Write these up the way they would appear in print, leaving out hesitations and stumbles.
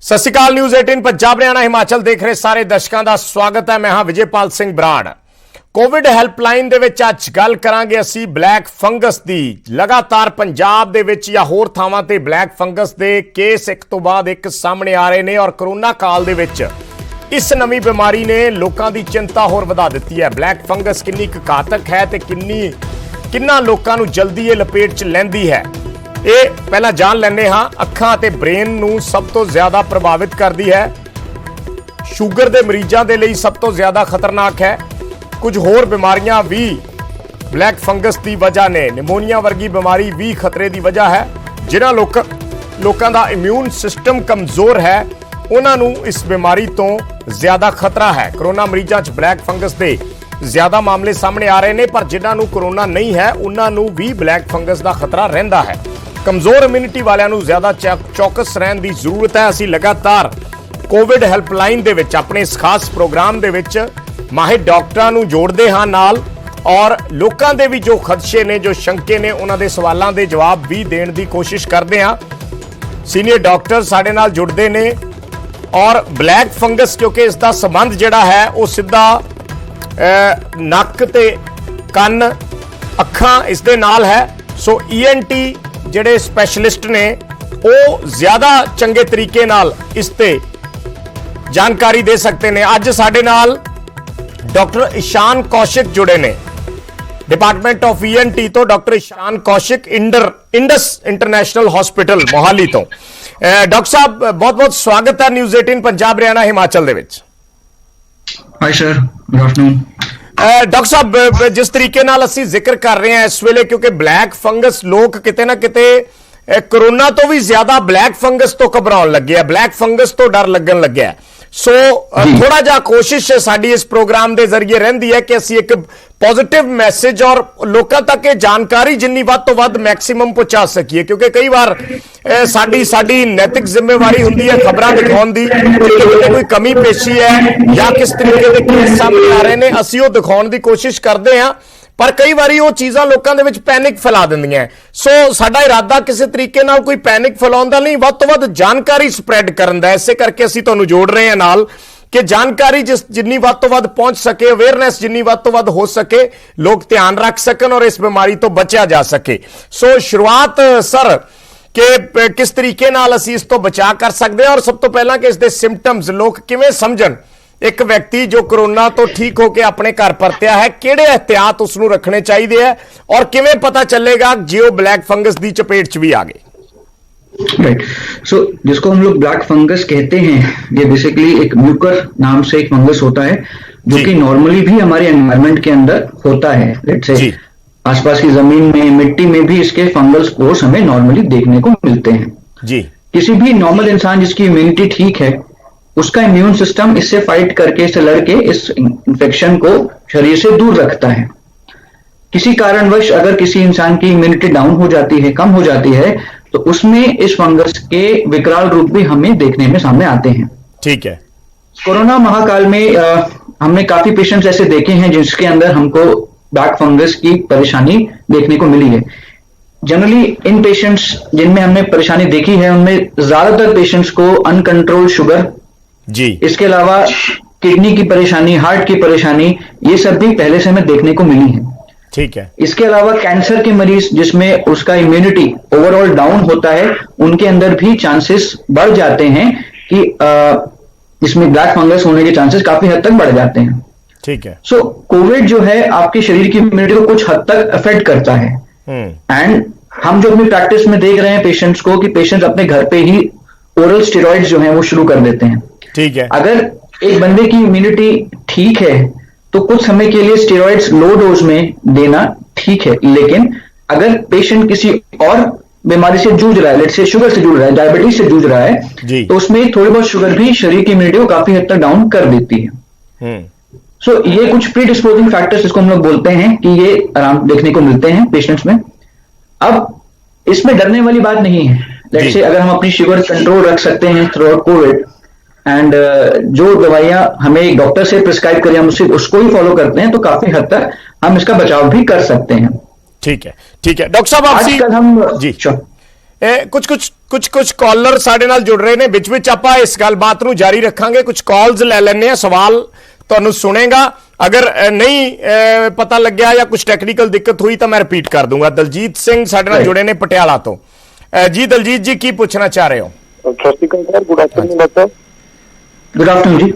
ਸਤਿ ਸ਼੍ਰੀ ਅਕਾਲ। ਨਿਊਜ਼ 18 ਪੰਜਾਬ ਹਰਿਆਣਾ ਹਿਮਾਚਲ ਦੇਖ ਰਹੇ ਸਾਰੇ ਦਰਸ਼ਕਾਂ ਦਾ ਸਵਾਗਤ ਹੈ। ਮੈਂ ਹਾਂ ਵਿਜੇਪਾਲ ਸਿੰਘ ਬਰਾੜ। ਕੋਵਿਡ ਹੈਲਪਲਾਈਨ ਦੇ ਵਿੱਚ ਅੱਜ ਗੱਲ ਕਰਾਂਗੇ ਅਸੀਂ ਬਲੈਕ ਫੰਗਸ ਦੀ। ਲਗਾਤਾਰ ਪੰਜਾਬ ਦੇ ਵਿੱਚ ਜਾਂ ਹੋਰ ਥਾਵਾਂ ਤੇ ਬਲੈਕ ਫੰਗਸ ਦੇ ਕੇਸ ਇੱਕ ਤੋਂ ਬਾਅਦ ਇੱਕ ਸਾਹਮਣੇ ਆ ਰਹੇ ਨੇ ਔਰ ਕਰੋਨਾ ਕਾਲ ਦੇ ਵਿੱਚ ਇਸ ਨਵੀਂ ਬਿਮਾਰੀ ਨੇ ਲੋਕਾਂ ਦੀ ਚਿੰਤਾ ਹੋਰ ਵਧਾ ਦਿੱਤੀ ਹੈ। ਬਲੈਕ ਫੰਗਸ ਕਿੰਨੀ ਕੁ ਘਾਤਕ ਹੈ ਤੇ ਕਿੰਨਾ ਲੋਕਾਂ ਨੂੰ ਜਲਦੀ ਇਹ ਲਪੇਟ 'ਚ ਲੈਂਦੀ ਹੈ, ਇਹ ਪਹਿਲਾਂ ਜਾਣ ਲੈਂਦੇ ਹਾਂ। ਅੱਖਾਂ ਤੇ ਬ੍ਰੇਨ ਨੂੰ ਸਭ ਤੋਂ ਜ਼ਿਆਦਾ ਪ੍ਰਭਾਵਿਤ ਕਰਦੀ ਹੈ। ਸ਼ੂਗਰ ਦੇ ਮਰੀਜ਼ਾਂ ਦੇ ਲਈ ਸਭ ਤੋਂ ਜ਼ਿਆਦਾ ਖਤਰਨਾਕ ਹੈ। ਕੁਝ ਹੋਰ ਬਿਮਾਰੀਆਂ ਵੀ ਬਲੈਕ ਫੰਗਸ ਦੀ ਵਜ੍ਹਾ ਨੇ। ਨਿਮੋਨੀਆ ਵਰਗੀ ਬਿਮਾਰੀ ਵੀ ਖਤਰੇ ਦੀ ਵਜ੍ਹਾ ਹੈ। ਜਿਨ੍ਹਾਂ ਲੋਕਾਂ ਦਾ ਇਮਿਊਨ ਸਿਸਟਮ ਕਮਜ਼ੋਰ ਹੈ ਉਹਨਾਂ ਨੂੰ ਇਸ ਬਿਮਾਰੀ ਤੋਂ ਜ਼ਿਆਦਾ ਖਤਰਾ ਹੈ। ਕਰੋਨਾ ਮਰੀਜ਼ਾਂ 'ਚ ਬਲੈਕ ਫੰਗਸ ਦੇ ਜ਼ਿਆਦਾ ਮਾਮਲੇ ਸਾਹਮਣੇ ਆ ਰਹੇ ਨੇ, ਪਰ ਜਿਨ੍ਹਾਂ ਨੂੰ ਕਰੋਨਾ ਨਹੀਂ ਹੈ ਉਹਨਾਂ ਨੂੰ ਵੀ ਬਲੈਕ ਫੰਗਸ ਦਾ ਖਤਰਾ ਰਹਿੰਦਾ ਹੈ। ਕਮਜ਼ੋਰ ਇਮਿਊਨਿਟੀ ਵਾਲਿਆਂ ਨੂੰ ਜ਼ਿਆਦਾ ਚੌਕਸ ਰਹਿਣ ਦੀ ਜ਼ਰੂਰਤ ਹੈ। ਅਸੀਂ ਲਗਾਤਾਰ ਕੋਵਿਡ ਹੈਲਪਲਾਈਨ ਦੇ ਵਿੱਚ ਆਪਣੇ ਇਸ ਖਾਸ ਪ੍ਰੋਗਰਾਮ ਦੇ ਵਿੱਚ ਮਾਹਿਰ ਡਾਕਟਰਾਂ ਨੂੰ ਜੋੜਦੇ ਹਾਂ ਨਾਲ, ਔਰ ਲੋਕਾਂ ਦੇ ਵੀ ਜੋ ਖਦਸ਼ੇ ਨੇ, ਜੋ ਸ਼ੰਕੇ ਨੇ, ਉਹਨਾਂ ਦੇ ਸਵਾਲਾਂ ਦੇ ਜਵਾਬ ਵੀ ਦੇਣ ਦੀ ਕੋਸ਼ਿਸ਼ ਕਰਦੇ ਹਾਂ। ਸੀਨੀਅਰ ਡਾਕਟਰ ਸਾਡੇ ਨਾਲ ਜੁੜਦੇ ਨੇ ਔਰ ਬਲੈਕ ਫੰਗਸ, ਕਿਉਂਕਿ ਇਸ ਦਾ ਸੰਬੰਧ ਜਿਹੜਾ ਹੈ ਉਹ ਸਿੱਧਾ ਨੱਕ ਤੇ ਕੰਨ, ਅੱਖਾਂ ਇਸ ਦੇ ਨਾਲ ਹੈ। ਸੋ ENT ਜਿਹੜੇ ਸਪੈਸ਼ਲਿਸਟ ਨੇ ਉਹ ਜ਼ਿਆਦਾ ਚੰਗੇ ਤਰੀਕੇ ਨਾਲ ਇਸ ਤੇ ਜਾਣਕਾਰੀ ਦੇ ਸਕਦੇ ਨੇ। ਅੱਜ ਸਾਡੇ ਨਾਲ ਡਾਕਟਰ ਇਸ਼ਾਨ ਕੌਸ਼ਿਕ ਜੁੜੇ ਨੇ ਡਿਪਾਰਟਮੈਂਟ ਆਫ ENT ਤੋਂ। Doctor Ishan Kaushik Indus international hospital Mohali ਤੋਂ। ਡਾਕਟਰ ਸਾਹਿਬ ਬਹੁਤ ਬਹੁਤ ਸਵਾਗਤ ਹੈ ਨਿਊਜ਼ 18 ਪੰਜਾਬ ਹਰਿਆਣਾ ਹਿਮਾਚਲ ਦੇ ਵਿੱਚ। Hi sir, good afternoon. Doctor ਸਾਹਿਬ, ਜਿਸ ਤਰੀਕੇ ਨਾਲ ਅਸੀਂ ਜ਼ਿਕਰ ਕਰ ਰਹੇ ਹਾਂ ਇਸ ਵੇਲੇ, ਕਿਉਂਕਿ ਬਲੈਕ ਫੰਗਸ ਲੋਕ ਕਿਤੇ ਨਾ ਕਿਤੇ ਕਰੋਨਾ ਤੋਂ ਵੀ ਜ਼ਿਆਦਾ ਬਲੈਕ ਫੰਗਸ ਤੋਂ ਘਬਰਾਉਣ ਲੱਗੇ ਆ, ਬਲੈਕ ਫੰਗਸ ਤੋਂ ਡਰ ਲੱਗਣ ਲੱਗਿਆ। ਸੋ ਥੋੜਾ ਜਿਹਾ ਕੋਸ਼ਿਸ਼ ਸਾਡੀ ਇਸ ਪ੍ਰੋਗਰਾਮ ਦੇ ਜ਼ਰੀਏ ਰਹਿੰਦੀ ਹੈ ਕਿ ਅਸੀਂ ਇੱਕ ਪੋਜ਼ਿਟਿਵ ਮੈਸੇਜ ਔਰ ਲੋਕਾਂ ਤੱਕ ਇਹ ਜਾਣਕਾਰੀ ਜਿੰਨੀ ਵੱਧ ਤੋਂ ਵੱਧ ਮੈਕਸਿਮਮ ਪਹੁੰਚਾ ਸਕੀਏ, ਕਿਉਂਕਿ ਕਈ ਵਾਰ ਸਾਡੀ ਨੈਤਿਕ ਜ਼ਿੰਮੇਵਾਰੀ ਹੁੰਦੀ ਹੈ ਖਬਰਾਂ ਦਿਖਾਉਣ ਦੀ ਕਿ ਕੋਈ ਕਮੀ ਪੇਸ਼ੀ ਹੈ ਜਾਂ ਕਿਸ ਤਰੀਕੇ ਦੇ ਕੇਸ ਸਾਹਮਣੇ ਆ ਰਹੇ ਨੇ, ਅਸੀਂ ਉਹ ਦਿਖਾਉਣ ਦੀ ਕੋਸ਼ਿਸ਼ ਕਰਦੇ ਹਾਂ। ਪਰ ਕਈ ਵਾਰੀ ਉਹ ਚੀਜ਼ਾਂ ਲੋਕਾਂ ਦੇ ਵਿੱਚ ਪੈਨਿਕ ਫੈਲਾ ਦਿੰਦੀਆਂ। ਸੋ ਸਾਡਾ ਇਰਾਦਾ ਕਿਸੇ ਤਰੀਕੇ ਨਾਲ ਕੋਈ ਪੈਨਿਕ ਫੈਲਾਉਣ ਦਾ ਨਹੀਂ, ਵੱਧ ਤੋਂ ਵੱਧ ਜਾਣਕਾਰੀ ਸਪਰੈਡ ਕਰਨ ਦਾ। ਇਸੇ ਕਰਕੇ ਅਸੀਂ ਤੁਹਾਨੂੰ ਜੋੜ ਰਹੇ ਹਾਂ ਨਾਲ ਕਿ ਜਾਣਕਾਰੀ ਜਿੰਨੀ ਵੱਧ ਤੋਂ ਵੱਧ ਪਹੁੰਚ ਸਕੇ, ਅਵੇਅਰਨੈਸ ਜਿੰਨੀ ਵੱਧ ਤੋਂ ਵੱਧ ਹੋ ਸਕੇ, ਲੋਕ ਧਿਆਨ ਰੱਖ ਸਕਣ ਔਰ ਇਸ ਬਿਮਾਰੀ ਤੋਂ ਬਚਿਆ ਜਾ ਸਕੇ। ਸੋ ਸ਼ੁਰੂਆਤ ਸਰ ਕਿ ਕਿਸ ਤਰੀਕੇ ਨਾਲ ਅਸੀਂ ਇਸ ਤੋਂ ਬਚਾਅ ਕਰ ਸਕਦੇ ਹਾਂ, ਔਰ ਸਭ ਤੋਂ ਪਹਿਲਾਂ ਕਿ ਇਸ ਦੇ ਸਿੰਪਟਮਸ ਲੋਕ ਕਿਵੇਂ ਸਮਝਣ। ਇੱਕ ਵਿਅਕਤੀ ਜੋ ਕਰੋਨਾ ਤੋਂ ਠੀਕ ਹੋ ਕੇ ਆਪਣੇ ਘਰ ਪਰਤਿਆ है, ਕਿਹੜੇ एहतियात उसਨੂੰ रखने चाहिए है और किवें पता चलेगा जे वो ब्लैक फंगस दी चपेट च भी आ गए। राइट, सो जिसको हम लोग ब्लैक फंगस कहते हैं, ये बेसिकली एक म्यूकर नाम से एक फंगस होता है जो कि नॉर्मली भी हमारे एनवायरनमेंट के अंदर होता है। लेट्स से आसपास की जमीन में, मिट्टी में भी इसके फंगल स्पोर्स हमें नॉर्मली देखने को मिलते हैं जी। किसी भी नॉर्मल इंसान जिसकी इम्यूनिटी ठीक है, उसका इम्यून सिस्टम इससे फाइट करके, इससे लड़के इस इंफेक्शन को शरीर से दूर रखता है। किसी कारणवश अगर किसी इंसान की इम्यूनिटी डाउन हो जाती है, कम हो जाती है, तो उसमें इस फंगस के विकराल रूप भी हमें देखने में सामने आते हैं। ठीक है। कोरोना महाकाल में हमने काफी पेशेंट्स ऐसे देखे हैं जिसके अंदर हमको ब्लैक फंगस की परेशानी देखने को मिली है। जनरली इन पेशेंट्स जिनमें हमने परेशानी देखी है उनमें ज्यादातर पेशेंट्स को अनकंट्रोल्ड शुगर जी, इसके अलावा किडनी की परेशानी, हार्ट की परेशानी, ये सब भी पहले से हमें देखने को मिली है। ठीक है। इसके अलावा कैंसर के मरीज जिसमें उसका इम्यूनिटी ओवरऑल डाउन होता है, उनके अंदर भी चांसेस बढ़ जाते हैं कि इसमें ब्लैक फंगस होने के चांसेस काफी हद तक बढ़ जाते हैं। ठीक है। सो कोविड जो है आपके शरीर की इम्यूनिटी को कुछ हद तक अफेक्ट करता है। एंड हम जो अपनी प्रैक्टिस में देख रहे हैं पेशेंट्स को कि पेशेंट्स अपने घर पे ही ओरल स्टेरॉइड्स जो है वो शुरू कर देते हैं। ठीक है। अगर एक बंदे की इम्यूनिटी ठीक है तो कुछ समय के लिए स्टेरॉइड्स लो डोज में देना ठीक है, लेकिन अगर पेशेंट किसी और बीमारी से जूझ रहा है, लेट्स से शुगर से जूझ रहा है, डायबिटीज से जूझ रहा है, तो उसमें थोड़ी बहुत शुगर भी शरीर की इम्यूनिटी को काफी हद तक डाउन कर देती है। सो ये कुछ प्री डिस्पोजिंग फैक्टर्स जिसको हम लोग बोलते हैं कि ये आराम देखने को मिलते हैं पेशेंट्स में। अब इसमें डरने वाली बात नहीं है। लेट्स से अगर हम अपनी शुगर कंट्रोल रख सकते हैं थ्रू आउट कोविड, एंड जो दवाइयां हमें एक डॉक्टर से प्रिस्क्राइब करें हम उसको ही फॉलो करते हैं, तो काफी हद तक हम इसका बचाव भी कर सकते हैं। ठीक है। ठीक है डॉक्टर साहब, आजकल हम जी ਕੁਝ ਕਾਲਰ ਸਾਡੇ ਨਾਲ ਜੁੜ ਰਹੇ ਨੇ ਵਿੱਚ ਆਪਾਂ ਇਸ ਗੱਲਬਾਤ ਨੂੰ ਜਾਰੀ ਰੱਖਾਂਗੇ ਕੁਝ ਕਾਲਸ ਲੈ ਲੈਣੇ ਆ ਸਵਾਲ ਤੁਹਾਨੂੰ ਸੁਣੇਗਾ ਅਗਰ ਨਹੀਂ ਪਤਾ ਲੱਗਿਆ ਜਾਂ ਕੁਝ ਟੈਕਨੀਕਲ ਦਿੱਕਤ ਹੋਈ ਤਾਂ ਮੈਂ ਰਿਪੀਟ ਕਰ ਦੂੰਗਾ ਦਲਜੀਤ ਸਿੰਘ ਸਾਡੇ ਨਾਲ ਜੁੜੇ ਨੇ ਪਟਿਆਲਾ ਤੋਂ ਜੀ ਦਲਜੀਤ ਜੀ ਕੀ ਪੁੱਛਣਾ ਚਾਹ ਰਹੇ ਹੋ ਸਤਿ ਸ਼੍ਰੀ ਅਕਾਲ sir good afternoon doctor good afternoon जी।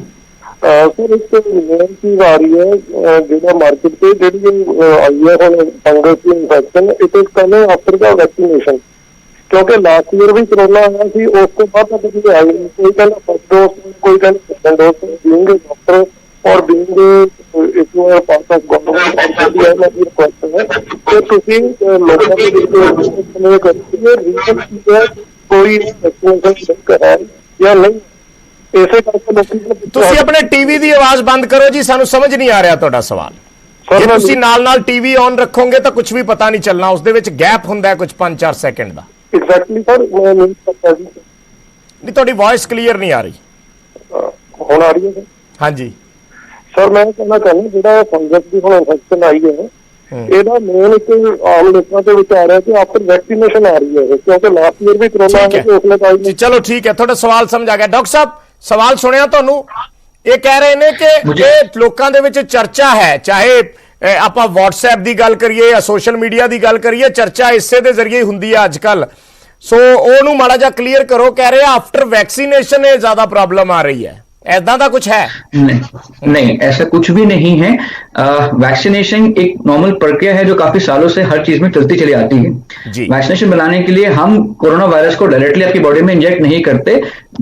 ਸਰ ਇੱਕ ਮੇਨ ਚੀਜ਼ ਆ ਰਹੀ ਹੈ ਜਿਹੜਾ ਮਾਰਕੀਟ ਤੇ ਜਿਹੜੀ ਆਈ ਹੈ ਹੁਣ fungus the infection it is coming after the vaccination ਕਿਉਂਕਿ ਲਾਸਟ ਈਅਰ ਵੀ ਕਰੋਨਾ ਆਇਆ ਸੀ ਉਸ ਤੋਂ ਬਾਅਦ ਤਾਂ ਕੋਈ ਆਈ ਨਹੀਂ ਕੋਈ ਕਹਿੰਦਾ ਫਸਟ ਡੋਜ਼ ਕੋਈ ਕਹਿੰਦਾ ਸੈਕੰਡ ਡੋਜ਼ ਬੀਇੰਗ ਡਾਕਟਰ ਔਰ ਬੀਇੰਗ ਇੱਕ ਪਾਰਟ ਆਫ ਗਵਰਨਮੈਂਟ ਦੀ ਮੇਰੀ ਰਿਕੁਐਸਟ ਹੈ ਕਿ ਤੁਸੀਂ ਲੋਕਾਂ ਦੇ ਵਿੱਚ ਕਨਵੇ ਕਰੀਏ ਰੀਜ਼ਨ ਕੀ ਹੈ ਕੋਈ ਵੈਕਸੀਨੇਸ਼ਨ ਕਰਾਏ ਜਾਂ ਨਹੀਂ ਇਸੇ ਕਰਕੇ ਲੋਕੀ ਤੁਸੀਂ ਆਪਣੇ ਟੀਵੀ ਦੀ ਆਵਾਜ਼ ਬੰਦ ਕਰੋ ਜੀ ਸਾਨੂੰ ਸਮਝ ਨਹੀਂ ਆ ਰਿਹਾ ਤੁਹਾਡਾ ਸਵਾਲ ਜੇ ਤੁਸੀਂ ਨਾਲ ਟੀਵੀ ਔਨ ਰੱਖੋਗੇ ਤਾਂ ਕੁਝ ਵੀ ਪਤਾ ਨਹੀਂ ਚੱਲਣਾ ਉਸ ਦੇ ਵਿੱਚ ਗੈਪ ਹੁੰਦਾ ਹੈ ਕੁਝ 5-4 ਸੈਕਿੰਡ ਦਾ ਐਗਜ਼ੈਕਟਲੀ ਸਰ ਮੈਂ ਨਹੀਂ ਪਤਾ ਜੀ ਨਹੀਂ ਤੁਹਾਡੀ ਵੌਇਸ ਕਲੀਅਰ ਨਹੀਂ ਆ ਰਹੀ ਹੁਣ ਆ ਰਹੀ ਹੈ ਹਾਂਜੀ ਸਰ ਮੈਂ ਕਹਿਣਾ ਚਾਹੁੰਦਾ ਜਿਹੜਾ ਫੰਗਸ ਦੀ ਹੁਣ ਇਨਫੈਕਸ਼ਨ ਆਈ ਹੈ ਇਹਦਾ ਮੇਨ ਇੱਕ ਆਮ ਲੋਕਾਂ ਦੇ ਵਿੱਚ ਆ ਰਿਹਾ ਕਿ ਆਫਟਰ ਵੈਕਸੀਨੇਸ਼ਨ ਆ ਰਹੀ ਹੈ ਕਿਉਂਕਿ ਲਾਸਟ ਈਅਰ ਵੀ ਕਰੋਨਾ ਆਇਆ ਸੀ ਉਸਨੇ ਤਾਂ ਜੀ ਚਲੋ ਠੀਕ ਹੈ ਤੁਹਾਡਾ ਸਵਾਲ ਸਮਝ ਆ ਗਿਆ ਡਾਕਟਰ ਸਾਹਿਬ ਸਵਾਲ ਸੁਣਿਆ ਤੁਹਾਨੂੰ ਇਹ ਕਹਿ ਰਹੇ ਨੇ ਕਿ ਇਹ ਲੋਕਾਂ ਦੇ ਵਿੱਚ ਚਰਚਾ ਹੈ ਚਾਹੇ ਆਪਾਂ WhatsApp ਦੀ ਗੱਲ ਕਰੀਏ ਜਾਂ ਸੋਸ਼ਲ ਮੀਡੀਆ ਦੀ ਗੱਲ ਕਰੀਏ ਚਰਚਾ ਇਸੇ ਦੇ ਜ਼ਰੀਏ ਹੁੰਦੀ ਹੈ ਅੱਜ ਕੱਲ ਸੋ ਉਹਨੂੰ ਮਾੜਾ ਜਿਹਾ ਕਲੀਅਰ ਕਰੋ ਕਹਿ ਰਹੇ ਆਫਟਰ ਵੈਕਸੀनेशन ਇਹ ਜ਼ਿਆਦਾ प्रॉब्लम आ रही है ऐसा का कुछ है नहीं ऐसा कुछ भी नहीं है। वैक्सीनेशन एक नॉर्मल प्रक्रिया है जो काफी सालों से हर चीज में चलती चली आती है। वैक्सीनेशन बनाने के लिए हम कोरोना वायरस को डायरेक्टली आपकी बॉडी में इंजेक्ट नहीं करते।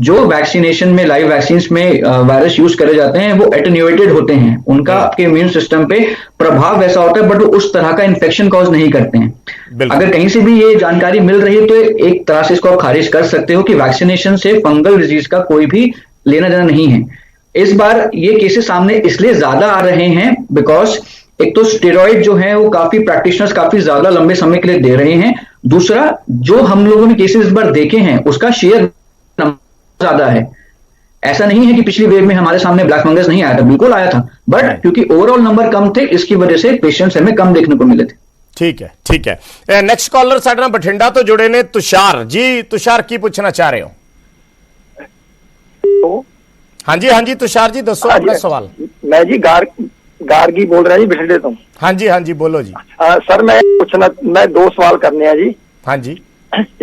जो वैक्सीनेशन में लाइव वैक्सीन में वायरस यूज करे जाते हैं वो एटेन्यूएटेड होते हैं, उनका आपके इम्यून सिस्टम पे प्रभाव वैसा होता है बट वो उस तरह का इन्फेक्शन कॉज नहीं करते हैं। अगर कहीं से भी ये जानकारी मिल रही है तो एक तरह से इसको आप खारिज कर सकते हो कि वैक्सीनेशन से फंगल डिजीज का कोई भी लेना देना नहीं है। इस बार ये केसेस सामने इसलिए ज्यादा आ रहे हैं बिकॉज एक तो स्टेरॉइड जो है वो काफी प्रैक्टिशनर्स काफी ज्यादा लंबे समय के लिए दे रहे हैं, दूसरा जो हम लोगों ने केसेस इस बार देखे हैं उसका शेयर ज्यादा है। ऐसा नहीं है कि पिछली वेव में हमारे सामने ब्लैक फंगस नहीं आया था, बिल्कुल आया था बट क्योंकि ओवरऑल नंबर कम थे इसकी वजह से पेशेंट्स हमें कम देखने को मिले थे। ठीक है नेक्स्ट कॉलर साडे नाल बठिंडा तो जुड़े ने तुषार जी। तुषार की पूछना चाह रहे हो? हाँ जी तुषार जी दसो अपना सवाल। मैं जी गार्गी बोल रहा जी बठिंडे तो। हाँ जी बोलो जी। सर मैं पूछना मैं दो सवाल करने हैं जी। हाँ जी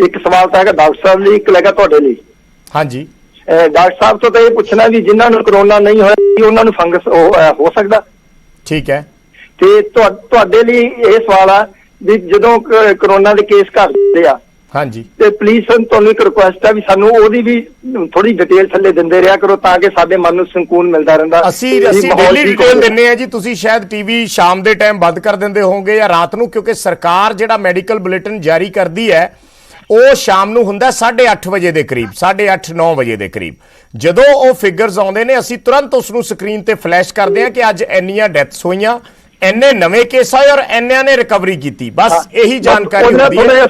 एक सवाल तो है डॉक्टर साहब ਲਈ ਇੱਕ ਲੈਗਾ ਤੁਹਾਡੇ ਲਈ। हाँ जी डॉक्टर साहब ਤੋਂ ਤਾਂ ਇਹ ਪੁੱਛਣਾ ਵੀ ਜਿਨ੍ਹਾਂ ਨੂੰ ਕਰੋਨਾ ਨਹੀਂ ਹੋਇਆ ਕੀ ਉਹਨਾਂ ਨੂੰ ਫੰਗਸ ਹੋ ਸਕਦਾ? ਠੀਕ ਹੈ ਤੇ ਤੁਹਾਡੇ ਲਈ ਇਹ ਸਵਾਲ ਆ ਵੀ ਜਦੋਂ ਕਰੋਨਾ ਦੇ ਕੇਸ ਘਟਦੇ ਆ ਹਾਂਜੀ ਤੇ ਪਲੀਜ਼ ਤੁਹਾਨੂੰ ਇੱਕ ਰਿਕੁਐਸਟ ਹੈ ਵੀ ਸਾਨੂੰ ਉਹਦੀ ਵੀ ਥੋੜੀ ਡਿਟੇਲ ਥੱਲੇ ਦਿੰਦੇ ਰਿਹਾ ਕਰੋ ਤਾਂ ਕਿ ਸਾਡੇ ਮਨ ਨੂੰ ਸਕੂਨ ਮਿਲਦਾ ਰਹਿੰਦਾ। ਅਸੀਂ ਡੇਲੀ ਡਿਟੇਲ ਦਿੰਨੇ ਆ ਜੀ, ਤੁਸੀਂ ਸ਼ਾਇਦ ਟੀਵੀ ਸ਼ਾਮ ਦੇ ਟਾਈਮ ਬੰਦ ਕਰ ਦਿੰਦੇ ਹੋਵੋਗੇ ਜਾਂ ਰਾਤ ਨੂੰ ਕਿਉਂਕਿ ਸਰਕਾਰ ਜਿਹੜਾ ਮੈਡੀਕਲ ਬੁਲੇਟਿਨ ਜਾਰੀ ਕਰਦੀ ਹੈ ਉਹ ਸ਼ਾਮ ਨੂੰ ਹੁੰਦਾ 8:30 ਵਜੇ ਦੇ ਕਰੀਬ 8:30-9 ਵਜੇ ਦੇ ਕਰੀਬ। ਜਦੋਂ ਉਹ ਫਿਗਰਸ ਆਉਂਦੇ ਨੇ ਅਸੀਂ ਤੁਰੰਤ ਉਸ ਨੂੰ ਸਕਰੀਨ ਤੇ ਫਲੈਸ਼ ਕਰਦੇ ਆ ਕਿ ਅੱਜ ਇੰਨੀਆਂ ਡੈਥਸ ਹੋਈਆਂ, ਇੰਨੇ ਨਵੇਂ ਕੇਸ ਆਏ ਔਰ ਇੰਨਿਆਂ ਨੇ ਰਿਕਵਰੀ ਕੀਤੀ, ਬਸ ਇਹੀ ਜਾਣਕਾਰੀ ਹੁੰਦੀ ਹੈ।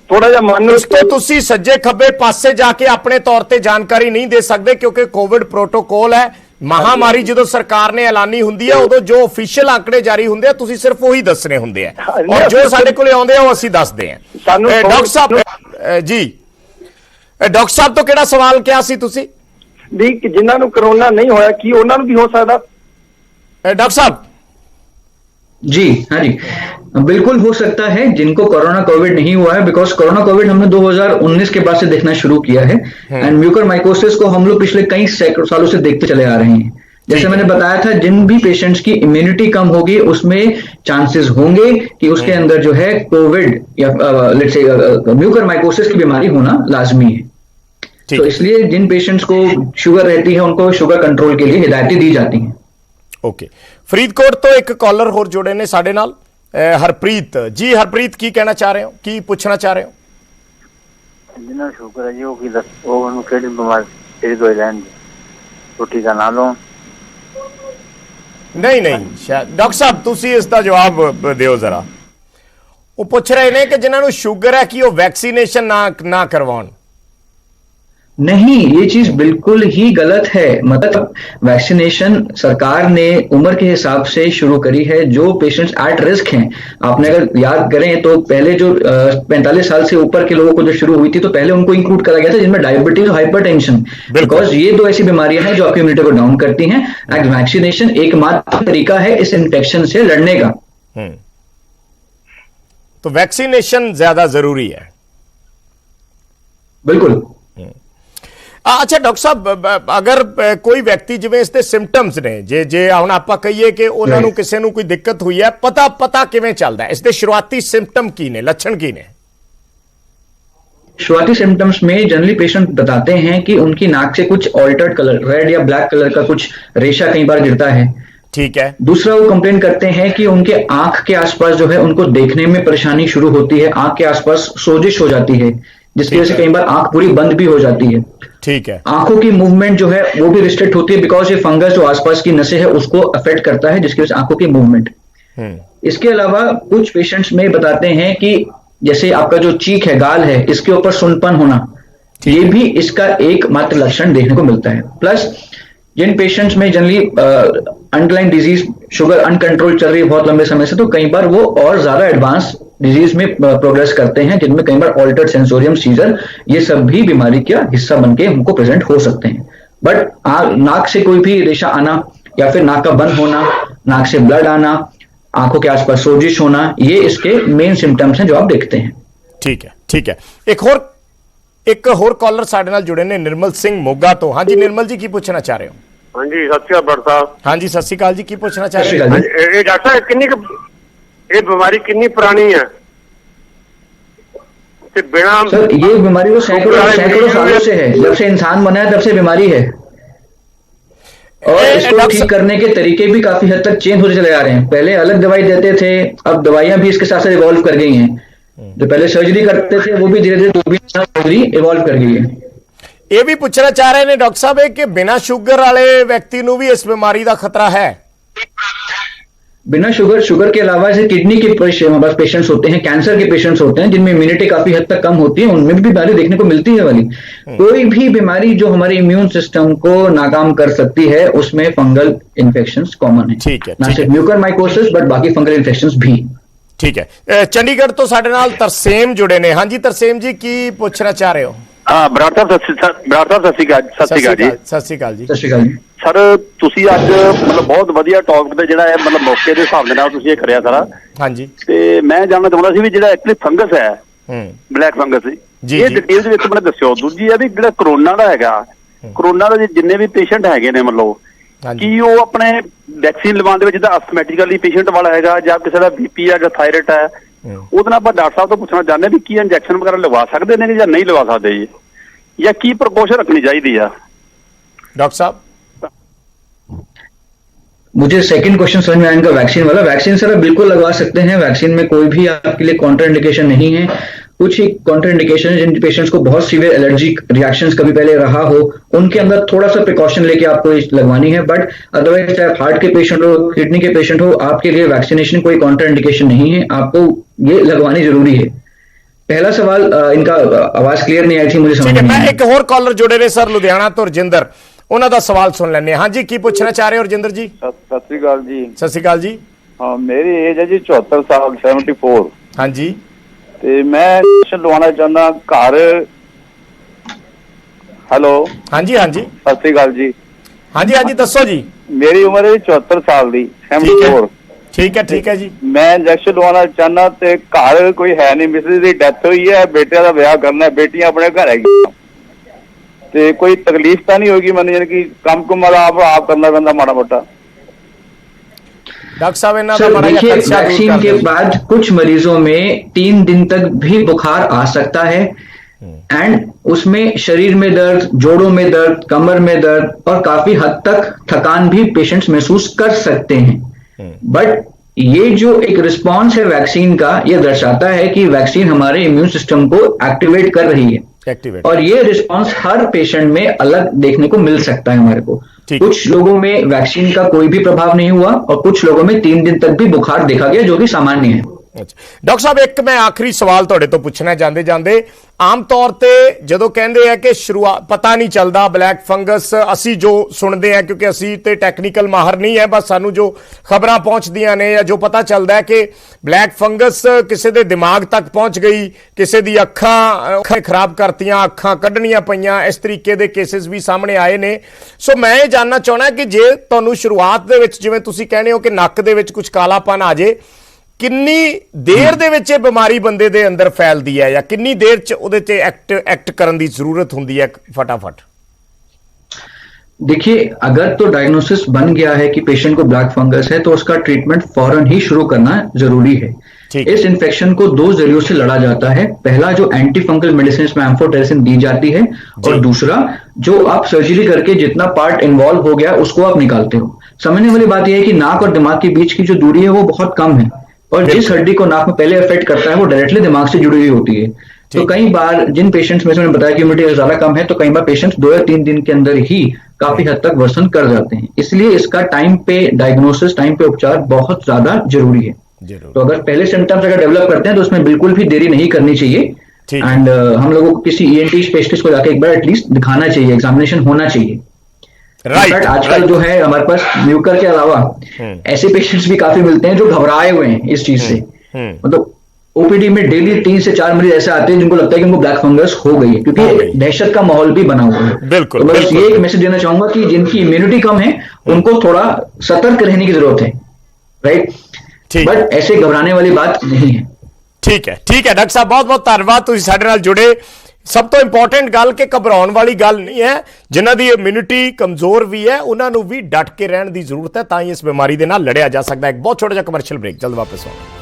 ਥੋੜਾ ਜਿਹਾ ਮਨ ਨੂੰ ਇਸ ਤੋਂ ਤੁਸੀਂ ਸੱਜੇ ਖੱਬੇ ਪਾਸੇ ਜਾ ਕੇ ਆਪਣੇ ਤੌਰ ਤੇ ਜਾਣਕਾਰੀ ਨਹੀਂ ਦੇ ਸਕਦੇ ਕਿਉਂਕਿ ਕੋਵਿਡ ਪ੍ਰੋਟੋਕੋਲ ਹੈ। ਮਹਾਮਾਰੀ ਜਦੋਂ ਸਰਕਾਰ ਨੇ ਐਲਾਨੀ ਹੁੰਦੀ ਹੈ ਉਦੋਂ ਜੋ ਅਫੀਸ਼ੀਅਲ ਆંકੜੇ ਜਾਰੀ ਹੁੰਦੇ ਆ ਤੁਸੀਂ ਸਿਰਫ ਉਹੀ ਦੱਸਣੇ ਹੁੰਦੇ ਆ ਔਰ ਜੋ ਸਾਡੇ ਕੋਲੇ ਆਉਂਦੇ ਆ ਉਹ ਅਸੀਂ ਦੱਸਦੇ ਆ। ਡਾਕਟਰ ਸਾਹਿਬ ਜੀ ਡਾਕਟਰ ਸਾਹਿਬ ਤੋਂ ਕਿਹੜਾ ਸਵਾਲ ਕਿਹਾ ਸੀ ਤੁਸੀਂ ਵੀ ਜਿਨ੍ਹਾਂ ਨੂੰ ਕਰੋਨਾ ਨਹੀਂ ਹੋਇਆ ਕੀ ਉਹਨਾਂ ਨੂੰ ਵੀ ਹੋ ਸਕਦਾ? डॉक्टर साहब जी हाँ जी बिल्कुल हो सकता है जिनको कोरोना कोविड नहीं हुआ है बिकॉज कोरोना कोविड हमने 2019 के बाद से देखना शुरू किया है एंड म्यूकोरमाइकोसिस को हम लोग पिछले कई सैकड़ों सालों से देखते चले आ रहे हैं। जैसे मैंने बताया था जिन भी पेशेंट्स की इम्यूनिटी कम होगी उसमें चांसेस होंगे कि उसके अंदर जो है कोविड या लेट्स से म्यूकोरमाइकोसिस की बीमारी होना लाजमी है। तो इसलिए जिन पेशेंट्स को शुगर रहती है उनको शुगर कंट्रोल के लिए हिदायतें दी जाती हैं। ओके फरीदकोट तो एक कॉलर होर जुड़े ने साडे नाल हरप्रीत जी। हरप्रीत की कहना चाह रहे हो की पूछना चाह रहे हो? जिन्ना शुगर है जी वो की दस वो उनको केड़ी बीमारी केड़ी दवाई लैन रोटी का ना लो नहीं शायद डॉक्टर साहब तुसी इसका जवाब दिओ जरा। वो पूछ रहे ने कि जिन्हां नूं शुगर है कि वो वैक्सीनेशन ना करवाउण। नहीं, ये चीज बिल्कुल ही गलत है। मतलब वैक्सीनेशन सरकार ने उम्र के हिसाब से शुरू करी है, जो पेशेंट्स एट रिस्क हैं। आपने अगर याद करें तो पहले जो 45 साल से ऊपर के लोगों को जो शुरू हुई थी, तो पहले उनको इंक्लूड करा गया था, जिनमें डायबिटीज और हाइपरटेंशन, बिकॉज ये दो ऐसी बीमारियां हैं जो आपकी इम्यूनिटी को डाउन करती हैं। एंड वैक्सीनेशन एकमात्र तरीका है इस इन्फेक्शन से लड़ने का। तो वैक्सीनेशन ज्यादा जरूरी है। बिल्कुल। अच्छा डॉक्टर साहब, अगर कोई व्यक्ति जिवें इसके सिम्पटम्स ने जे ਹੁਣ ਆਪਾਂ ਕਹੀਏ ਕਿ ਉਹਨਾਂ ਨੂੰ ਕਿਸੇ ਨੂੰ ਕੋਈ ਦਿੱਕਤ ਹੋਈ ਹੈ, ਪਤਾ ਕਿਵੇਂ ਚੱਲਦਾ ਹੈ? इसके शुरुआती सिम्पटम की ने, लक्षण की ने? शुरुआती सिम्टम्स में जनरली पेशेंट बताते हैं कि उनकी नाक से कुछ ऑल्टर्ड कलर, रेड या ब्लैक कलर का कुछ रेशा कई बार गिरता है। ठीक है। दूसरा, वो कंप्लेन करते हैं कि उनके आंख के आसपास जो है उनको देखने में परेशानी शुरू होती है, आंख के आसपास सोजिश हो जाती है, जिसकी वजह से कई बार आंख पूरी बंद भी हो जाती है। ठीक है। आंखों की मूवमेंट जो है वो भी रिस्ट्रिक्ट होती है, बिकॉज ये फंगस जो आसपास की नसें है उसको अफेक्ट करता है, जिसकी वजह से आंखों की मूवमेंट। इसके अलावा कुछ पेशेंट्स में बताते हैं कि जैसे आपका जो चीक है, गाल है, इसके ऊपर सुनपन होना, ये भी इसका एकमात्र लक्षण देखने को मिलता है। प्लस जिन पेशेंट्स में generally underlying disease, sugar uncontrol चल रही है बहुत लंबे समय से, तो कई बार वो और ज्यादा एडवांस डिजीज में प्रोग्रेस करते हैं, जिनमें कई बार ऑल्टर्ड सेंसोरियम, सीजर, ये सब भी बीमारी का हिस्सा बनके हमको प्रेजेंट हो सकते हैं। बट नाक से कोई भी रेशा आना या फिर नाक का बंद होना, नाक से ब्लड आना, आंखों के आसपास सोजिश होना, ये इसके मेन सिम्टम्स हैं जो आप देखते हैं। ठीक है, ठीक है। एक होर कॉलर साडे नाल जुड़े ने, निर्मल सिंह मोगा तो। हाँ जी निर्मल जी, की पूछना चाह रहे हो? हाँ जी, सत श्री अकाल साहब। हाँ जी, सत श्री अकाल जी, की पूछना चाह रहे हो? डॉक्टर साहब, ये बीमारी कितनी पुरानी है? बिना सर, ये बीमारी तो सैकड़ों सालों से है, जब से इंसान बना है तब से बीमारी है, और इसको ठीक करने के तरीके भी काफी हद तक चेंज होते चले आ रहे हैं। पहले अलग दवाई देते थे, अब दवाइयां भी इसके साथ साथ इवॉल्व कर गई हैं। जो पहले सर्जरी करते थे वो भी धीरे धीरे सर्जरी इवॉल्व कर गई है। ये भी पूछना चाह रहे हैं डॉक्टर साहब कि बिना शुगर वाले व्यक्ति को भी इस बीमारी का खतरा है? बिना शुगर के अलावा जैसे किडनी के पेशेंट्स होते हैं, कैंसर के पेशेंट्स होते हैं, जिनमें इम्यूनिटी काफी हद तक कम होती है, उनमें भी बीमारी देखने को मिलती है वाली। कोई भी बीमारी जो हमारे इम्यून सिस्टम को नाकाम कर सकती है, उसमें फंगल इन्फेक्शंस कॉमन है। ठीक है, ना सिर्फ म्यूकरमाइकोसिस बट बाकी फंगल इन्फेक्शंस भी। ठीक है। चंडीगढ़ तो साडे नाल तरसेम जुड़े ने। हाँ जी तरसेम जी, की पूछना चाह रहे हो? हाँ ਬਰਾੜ ਸਾਹਿਬ ਸਤਿ ਸ਼੍ਰੀ ਅਕਾਲ ਜੀ। ਸਤਿ ਸ਼੍ਰੀ ਅਕਾਲ ਜੀ। ਸਤਿ ਸ਼੍ਰੀ ਅਕਾਲ ਜੀ। ਸਰ ਤੁਸੀਂ ਅੱਜ ਮਤਲਬ ਬਹੁਤ ਵਧੀਆ ਟੌਪਿਕ ਤੇ ਜਿਹੜਾ ਹੈ ਮਤਲਬ ਮੌਕੇ ਦੇ ਹਿਸਾਬ ਦੇ ਨਾਲ ਤੁਸੀਂ ਇਹ ਕਰਿਆ ਸਾਰਾ। ਹਾਂਜੀ। ਤੇ ਮੈਂ ਜਾਣਨਾ ਚਾਹੁੰਦਾ ਸੀ ਵੀ ਜਿਹੜਾ ਐਕਚੁਅਲੀ ਫੰਗਸ ਹੈ, ਬਲੈਕ ਫੰਗਸ, ਇਹ ਡਿਟੇਲ ਦੇ ਵਿੱਚ ਮੈਨੂੰ ਦੱਸਿਓ। ਦੂਜੀ ਹੈ ਵੀ ਜਿਹੜਾ ਕਰੋਨਾ ਦਾ ਹੈਗਾ, ਕਰੋਨਾ ਦੇ ਜਿੰਨੇ ਵੀ ਪੇਸ਼ੈਂਟ ਹੈਗੇ ਨੇ ਮਤਲਬ ਕੀ ਉਹ ਆਪਣੇ ਵੈਕਸੀਨ ਲਵਾਉਣ ਦੇ ਵਿੱਚ ਜਿੱਦਾਂ ਅਸਥਮੈਟਿਕਲੀ ਪੇਸ਼ੈਂਟ ਵਾਲਾ ਹੈਗਾ ਜਾਂ ਕਿਸੇ ਦਾ ਬੀਪੀ ਹੈ ਜਾਂ ਥਾਇਰਾਇਡ ਹੈ, ਉਹਦੇ ਨਾਲ ਆਪਾਂ ਡਾਕਟਰ ਸਾਹਿਬ ਤੋਂ ਪੁੱਛਣਾ ਚਾਹੁੰਦੇ ਵੀ ਕੀ ਇੰਜੈਕਸ਼ਨ ਵਗੈਰਾ ਲਵਾ ਸਕਦੇ ਨੇ ਜਾਂ नहीं लगा सकते जी, या की प्रिकॉशन रखनी चाहिए? डॉक्टर साहब, मुझे सेकंड क्वेश्चन समझ में आया इनका वैक्सीन वाला। वैक्सीन सर आप बिल्कुल लगवा सकते हैं, वैक्सीन में कोई भी आपके लिए कॉन्ट्रा इंडिकेशन नहीं है। कुछ ही कॉन्ट्रा इंडिकेशन जिन पेशेंट्स को बहुत सीवियर एलर्जिक रिएक्शंस कभी पहले रहा हो, उनके अंदर थोड़ा सा प्रिकॉशन लेके आपको लगवानी है। बट अदरवाइज चाहे हार्ट के पेशेंट हो, किडनी के पेशेंट हो, आपके लिए वैक्सीनेशन कोई कॉन्ट्रा इंडिकेशन नहीं है, आपको ये लगवानी जरूरी है। पहला सवाल इनका आवाज क्लियर नहीं आई थी, मुझे समझ नहीं। एक और कॉलर जुड़े ने सर लुधियाना तो रजिंदर, उन्होंने सवाल सुन लेने। हाँ जी, की पूछना चाह रहे हो रजिंदर जी? सत श्री अकाल जी। सत श्री अकाल जी। हाँ, मेरी एज है जी 74 साल, 74। हाँ जी। ते मैं लवाना चाहना घर। हेलो। हाँ जी, हाँ जी। सत श्री अकाल जी। हाँ जी, हाँ जी, दसो जी। मेरी उम्र है 74 साल दी, 74। ठीक है जी। मैं इंजेक्शन लवाना चाहना ते घर कोई है नहीं, मिसेज दी डेथ हुई है, बेटे का ब्याह करना है, बेटियां अपने घर है, ते कोई तकलीफ तो नहीं होगी मैंने, यानी कि कम कुम आप करना पैंदा माड़ा मोटा? डॉक्टर साहब, देखिए वैक्सीन के बाद कुछ मरीजों में 3 दिन तक भी बुखार आ सकता है, एंड उसमें शरीर में दर्द, जोड़ों में दर्द, कमर में दर्द और काफी हद तक थकान भी पेशेंट्स महसूस कर सकते हैं। बट ये जो एक रिस्पॉन्स है वैक्सीन का, ये दर्शाता है कि वैक्सीन हमारे इम्यून सिस्टम को एक्टिवेट कर रही है, और ये रिस्पॉन्स हर पेशेंट में अलग देखने को मिल सकता है हमारे को। कुछ लोगों में वैक्सीन का कोई भी प्रभाव नहीं हुआ और कुछ लोगों में 3 दिन तक भी बुखार देखा गया, जो कि सामान्य है। ਅੱਛਾ ਡਾਕਟਰ ਸਾਹਿਬ, ਇੱਕ ਮੈਂ ਆਖਰੀ ਸਵਾਲ ਤੁਹਾਡੇ ਤੋਂ ਪੁੱਛਣਾ ਜਾਂਦੇ ਜਾਂਦੇ, ਆਮ ਤੌਰ ਤੇ ਜਦੋਂ ਕਹਿੰਦੇ ਆ ਕਿ ਸ਼ੁਰੂਆਤ ਪਤਾ ਨਹੀਂ ਚੱਲਦਾ ਬਲੈਕ ਫੰਗਸ, ਅਸੀਂ ਜੋ ਸੁਣਦੇ ਆ ਕਿਉਂਕਿ ਅਸੀਂ ਤੇ ਟੈਕਨੀਕਲ ਮਾਹਰ ਨਹੀਂ ਹੈ, ਬਸ ਸਾਨੂੰ ਜੋ ਖਬਰਾਂ ਪਹੁੰਚਦੀਆਂ ਨੇ ਜਾਂ ਜੋ ਪਤਾ ਚੱਲਦਾ ਹੈ ਕਿ ਬਲੈਕ ਫੰਗਸ ਕਿਸੇ ਦੇ ਦਿਮਾਗ ਤੱਕ ਪਹੁੰਚ ਗਈ, ਕਿਸੇ ਦੀ ਅੱਖਾਂ ਖਰਾਬ ਕਰਤੀਆਂ, ਅੱਖਾਂ ਕੱਢਣੀਆਂ ਪਈਆਂ, ਇਸ ਤਰੀਕੇ ਦੇ ਕੇਸਿਸ ਵੀ ਸਾਹਮਣੇ ਆਏ ਨੇ। ਸੋ ਮੈਂ ਇਹ ਜਾਨਣਾ ਚਾਹਣਾ ਕਿ ਜੇ ਤੁਹਾਨੂੰ ਸ਼ੁਰੂਆਤ ਦੇ ਵਿੱਚ ਜਿਵੇਂ ਤੁਸੀਂ ਕਹਿੰਦੇ ਹੋ ਕਿ ਨੱਕ ਦੇ ਵਿੱਚ ਕੁਝ ਕਾਲਾਪਨ ਆ ਜੇ, ਕਿੰਨੀ ਦੇਰ ਦੇ ਵਿੱਚ ਇਹ ਬਿਮਾਰੀ ਬੰਦੇ ਦੇ ਅੰਦਰ ਫੈਲਦੀ ਹੈ ਜਾਂ ਕਿੰਨੀ ਦੇਰ ਚ ਉਹਦੇ ਤੇ एक्ट ਕਰਨ ਦੀ ਜ਼ਰੂरत ਹੁੰਦੀ है फटाफट? देखिए, अगर तो डायग्नोसिस बन गया है कि पेशेंट को ब्लैक फंगस है तो उसका ट्रीटमेंट फौरन ही शुरू करना जरूरी है। इस इन्फेक्शन को दो जरियों से लड़ा जाता है। पहला जो एंटी फंगल मेडिसिन में एम्फोटेरिसिन दी जाती है, और दूसरा जो आप सर्जरी करके जितना पार्ट इन्वॉल्व हो गया उसको आप निकालते हो। समझने वाली बात यह है कि नाक और दिमाग के बीच की जो दूरी है वो बहुत कम है, और जिस हड्डी को नाक में पहले अफेक्ट करता है वो डायरेक्टली दिमाग से जुड़ी हुई होती है। तो कई बार जिन पेशेंट्स में से मैंने बताया कि इम्यूनिटी ज्यादा कम है, तो कई बार पेशेंट्स 2 या 3 दिन के अंदर ही काफी हद तक वर्सन कर जाते हैं। इसलिए इसका टाइम पे डायग्नोसिस, टाइम पे उपचार बहुत ज्यादा जरूरी है। तो अगर पहले सिम्टम्स अगर डेवलप करते हैं तो उसमें बिल्कुल भी देरी नहीं करनी चाहिए, एंड हम लोगों को किसी ENT स्पेशलिस्ट को जाकर एक बार एटलीस्ट दिखाना चाहिए, एग्जामिनेशन होना चाहिए। इनफैक्ट आजकल जो है हमारे पास म्यूकर के अलावा ऐसे पेशेंट्स भी काफी मिलते हैं जो घबराए हुए हैं इस चीज से। मतलब ओपीडी में डेली 3 से 4 मरीज ऐसे आते हैं जिनको लगता है कि उनको ब्लैक फंगस हो गई है, क्योंकि दहशत का माहौल भी बना हुआ है। बिल्कुल, तो मैं ये एक मैसेज देना चाहूंगा कि जिनकी इम्यूनिटी कम है उनको थोड़ा सतर्क रहने की जरूरत है, राइट? बट ऐसे घबराने वाली बात नहीं है। ठीक है डॉक्टर साहब, बहुत बहुत धन्यवाद तुसीं साडे नाल जुड़े। सब तो इंपॉर्टेंट गल कि घबराउण वाली गल नहीं है, जिन्हां दी इम्यूनिटी कमजोर भी है उन्हां नूं भी डट के रहण दी जरूरत है, तां ही इस बीमारी दे नाल लड़िया जा सकदा है। एक बहुत छोटा जिहा कमर्शियल ब्रेक, जल्द वापस आउंगे।